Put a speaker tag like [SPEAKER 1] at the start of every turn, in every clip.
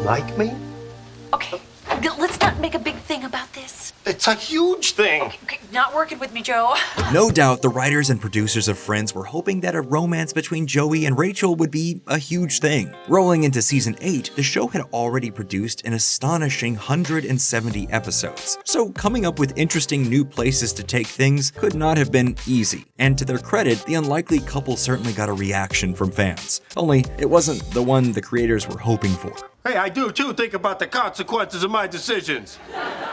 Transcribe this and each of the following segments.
[SPEAKER 1] like me?
[SPEAKER 2] Okay, let's not make a big thing about this.
[SPEAKER 1] It's a huge thing.
[SPEAKER 2] Okay, not working with me, Joe.
[SPEAKER 3] No doubt, the writers and producers of Friends were hoping that a romance between Joey and Rachel would be a huge thing. Rolling into season 8, the show had already produced an astonishing 170 episodes, so coming up with interesting new places to take things could not have been easy. And to their credit, the unlikely couple certainly got a reaction from fans. Only, it wasn't the one the creators were hoping for.
[SPEAKER 1] Hey, I do too think about the consequences of my decisions.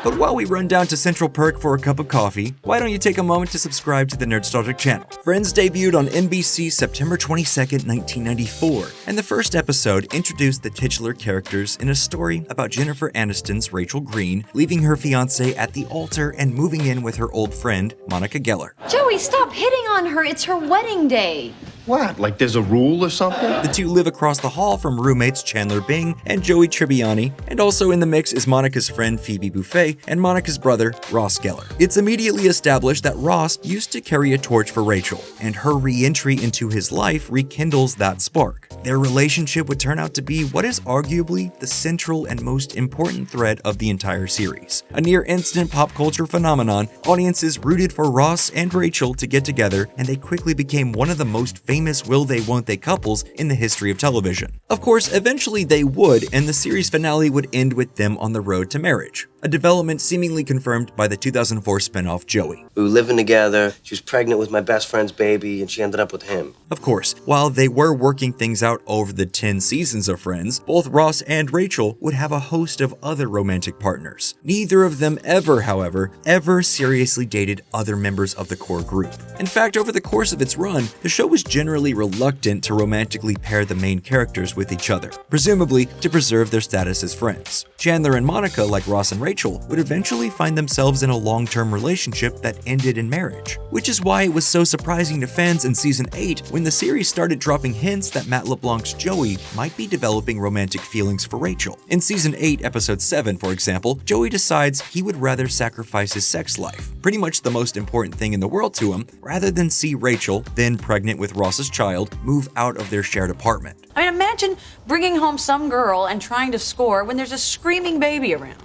[SPEAKER 3] But while we run down to Central Perk for a cup of coffee, why don't you take a moment to subscribe to the Nerdstalgic channel? Friends debuted on NBC September 22nd, 1994, and the first episode introduced the titular characters in a story about Jennifer Aniston's Rachel Green leaving her fiancé at the altar and moving in with her old friend, Monica Geller.
[SPEAKER 4] Joey, stop hitting on her. It's her wedding day.
[SPEAKER 1] What? Like there's a rule or something?
[SPEAKER 3] The two live across the hall from roommates Chandler Bing and Joey Tribbiani, and also in the mix is Monica's friend Phoebe Buffay and Monica's brother Ross Geller. It's immediately established that Ross used to carry a torch for Rachel, and her re-entry into his life rekindles that spark. Their relationship would turn out to be what is arguably the central and most important thread of the entire series. A near-instant pop culture phenomenon, audiences rooted for Ross and Rachel to get together, and they quickly became one of the most famous will-they-won't-they couples in the history of television. Of course, eventually they would, and the series finale would end with them on the road to marriage, a development seemingly confirmed by the 2004 spinoff Joey.
[SPEAKER 5] We were living together, she was pregnant with my best friend's baby, and she ended up with him.
[SPEAKER 3] Of course, while they were working things out over the 10 seasons of Friends, both Ross and Rachel would have a host of other romantic partners. Neither of them ever, however, seriously dated other members of the core group. In fact, over the course of its run, the show was generally reluctant to romantically pair the main characters with each other, presumably to preserve their status as friends. Chandler and Monica, like Ross and Rachel, would eventually find themselves in a long-term relationship that ended in marriage, which is why it was so surprising to fans in season 8 when the series started dropping hints that Matt LeBlanc's Joey might be developing romantic feelings for Rachel. In season 8, episode 7, for example, Joey decides he would rather sacrifice his sex life, pretty much the most important thing in the world to him, rather than see Rachel, then pregnant with Ross's child, move out of their shared apartment.
[SPEAKER 2] I mean, imagine bringing home some girl and trying to score when there's a screaming baby around.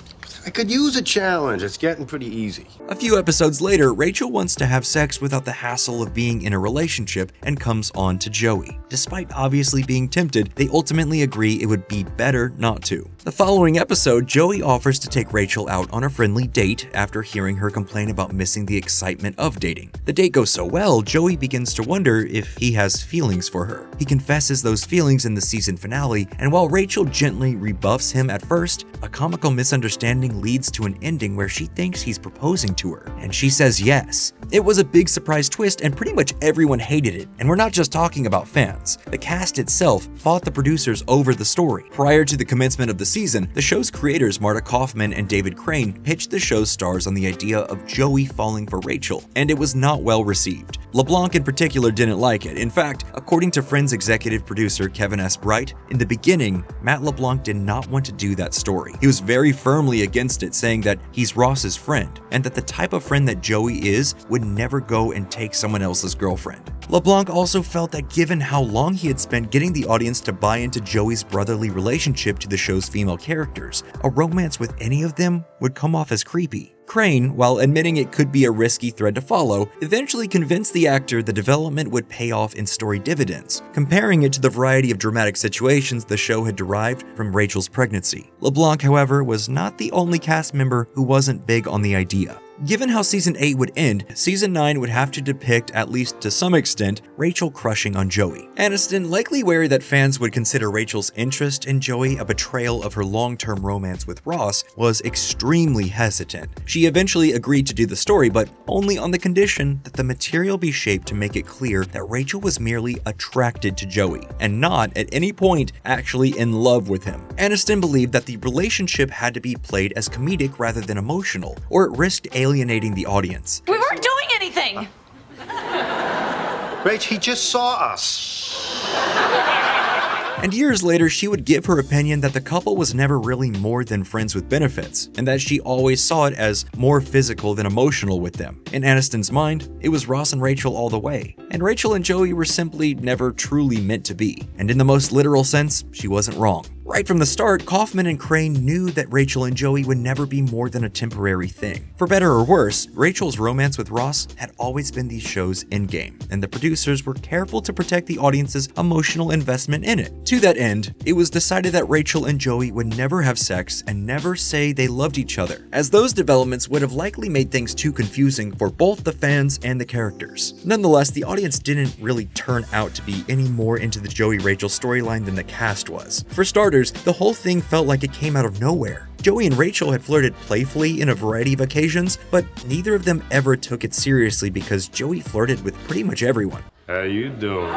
[SPEAKER 1] I could use a challenge. It's getting pretty easy.
[SPEAKER 3] A few episodes later, Rachel wants to have sex without the hassle of being in a relationship and comes on to Joey. Despite obviously being tempted, they ultimately agree it would be better not to. The following episode, Joey offers to take Rachel out on a friendly date after hearing her complain about missing the excitement of dating. The date goes so well, Joey begins to wonder if he has feelings for her. He confesses those feelings in the season finale, and while Rachel gently rebuffs him at first, a comical misunderstanding leads to an ending where she thinks he's proposing to her, and she says yes. It was a big surprise twist, and pretty much everyone hated it, and we're not just talking about fans. The cast itself fought the producers over the story. Prior to the commencement of the season, the show's creators Marta Kaufman and David Crane pitched the show's stars on the idea of Joey falling for Rachel, and it was not well received. LeBlanc in particular didn't like it. In fact, according to Friends executive producer Kevin S. Bright, in the beginning, Matt LeBlanc did not want to do that story. He was very firmly against it, saying that he's Ross's friend, and that the type of friend that Joey is would never go and take someone else's girlfriend. LeBlanc also felt that given how long he had spent getting the audience to buy into Joey's brotherly relationship to the show's female characters, a romance with any of them would come off as creepy. Crane, while admitting it could be a risky thread to follow, eventually convinced the actor the development would pay off in story dividends, comparing it to the variety of dramatic situations the show had derived from Rachel's pregnancy. LeBlanc, however, was not the only cast member who wasn't big on the idea. Given how season 8 would end, season 9 would have to depict, at least to some extent, Rachel crushing on Joey. Aniston, likely wary that fans would consider Rachel's interest in Joey a betrayal of her long-term romance with Ross, was extremely hesitant. She eventually agreed to do the story, but only on the condition that the material be shaped to make it clear that Rachel was merely attracted to Joey, and not at any point actually in love with him. Aniston believed that the relationship had to be played as comedic rather than emotional, or it risked alienating the audience.
[SPEAKER 2] We weren't doing anything!
[SPEAKER 1] Rach, he just saw us.
[SPEAKER 3] And years later, she would give her opinion that the couple was never really more than friends with benefits, and that she always saw it as more physical than emotional with them. In Aniston's mind, it was Ross and Rachel all the way, and Rachel and Joey were simply never truly meant to be. And in the most literal sense, she wasn't wrong. Right from the start, Kaufman and Crane knew that Rachel and Joey would never be more than a temporary thing. For better or worse, Rachel's romance with Ross had always been the show's endgame, and the producers were careful to protect the audience's emotional investment in it. To that end, it was decided that Rachel and Joey would never have sex and never say they loved each other, as those developments would have likely made things too confusing for both the fans and the characters. Nonetheless, the audience didn't really turn out to be any more into the Joey-Rachel storyline than the cast was. For starters, the whole thing felt like it came out of nowhere. Joey and Rachel had flirted playfully in a variety of occasions, but neither of them ever took it seriously because Joey flirted with pretty much everyone.
[SPEAKER 1] How you doing?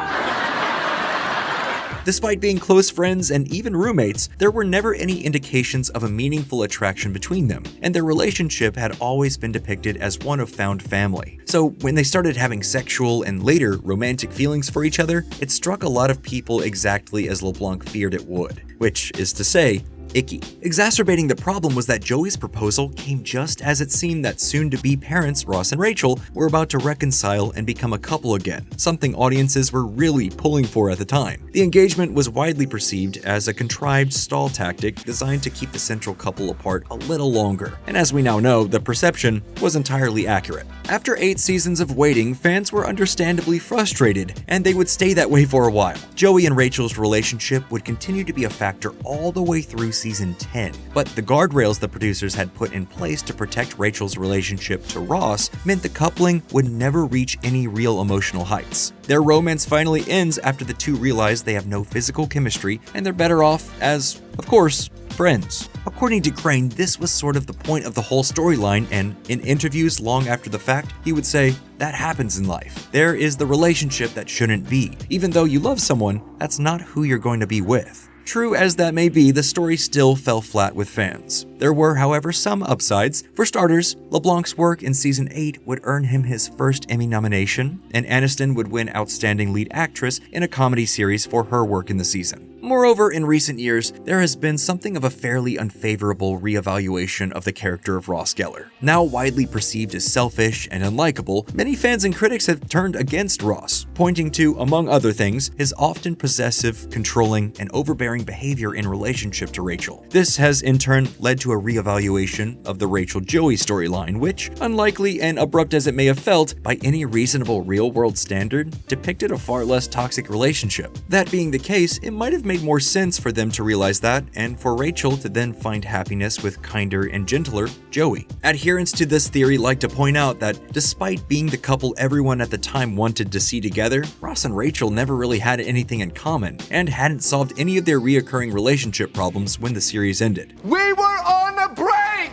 [SPEAKER 3] Despite being close friends and even roommates, there were never any indications of a meaningful attraction between them, and their relationship had always been depicted as one of found family. So when they started having sexual and later romantic feelings for each other, it struck a lot of people exactly as LeBlanc feared it would, which is to say, icky. Exacerbating the problem was that Joey's proposal came just as it seemed that soon-to-be parents Ross and Rachel were about to reconcile and become a couple again, something audiences were really pulling for at the time. The engagement was widely perceived as a contrived stall tactic designed to keep the central couple apart a little longer, and as we now know, the perception was entirely accurate. After 8 seasons of waiting, fans were understandably frustrated, and they would stay that way for a while. Joey and Rachel's relationship would continue to be a factor all the way through season 10, but the guardrails the producers had put in place to protect Rachel's relationship to Ross meant the coupling would never reach any real emotional heights. Their romance finally ends after the two realize they have no physical chemistry and they're better off as, of course, friends. According to Crane, this was sort of the point of the whole storyline, and in interviews long after the fact, he would say, "That happens in life. There is the relationship that shouldn't be. Even though you love someone, that's not who you're going to be with." True as that may be, the story still fell flat with fans. There were, however, some upsides. For starters, LeBlanc's work in season 8 would earn him his first Emmy nomination, and Aniston would win Outstanding Lead Actress in a comedy series for her work in the season. Moreover, in recent years, there has been something of a fairly unfavorable reevaluation of the character of Ross Geller. Now widely perceived as selfish and unlikable, many fans and critics have turned against Ross, pointing to, among other things, his often possessive, controlling, and overbearing behavior in relationship to Rachel. This has in turn led to a reevaluation of the Rachel-Joey storyline, which, unlikely and abrupt as it may have felt, by any reasonable real-world standard, depicted a far less toxic relationship. That being the case, it might have made more sense for them to realize that, and for Rachel to then find happiness with kinder and gentler Joey. Adherents to this theory like to point out that despite being the couple everyone at the time wanted to see together, Ross and Rachel never really had anything in common, and hadn't solved any of their reoccurring relationship problems when the series ended.
[SPEAKER 1] We were on a break!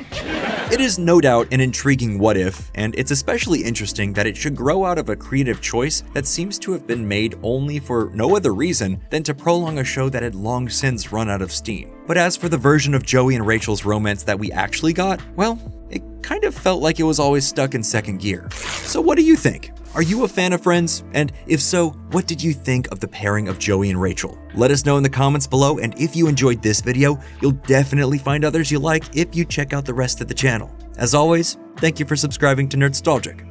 [SPEAKER 3] It is no doubt an intriguing what if, and it's especially interesting that it should grow out of a creative choice that seems to have been made only for no other reason than to prolong a show that had long since run out of steam. But as for the version of Joey and Rachel's romance that we actually got, well, it kind of felt like it was always stuck in second gear. So what do you think? Are you a fan of Friends? And if so, what did you think of the pairing of Joey and Rachel? Let us know in the comments below, and if you enjoyed this video, you'll definitely find others you like if you check out the rest of the channel. As always, thank you for subscribing to Nerdstalgic.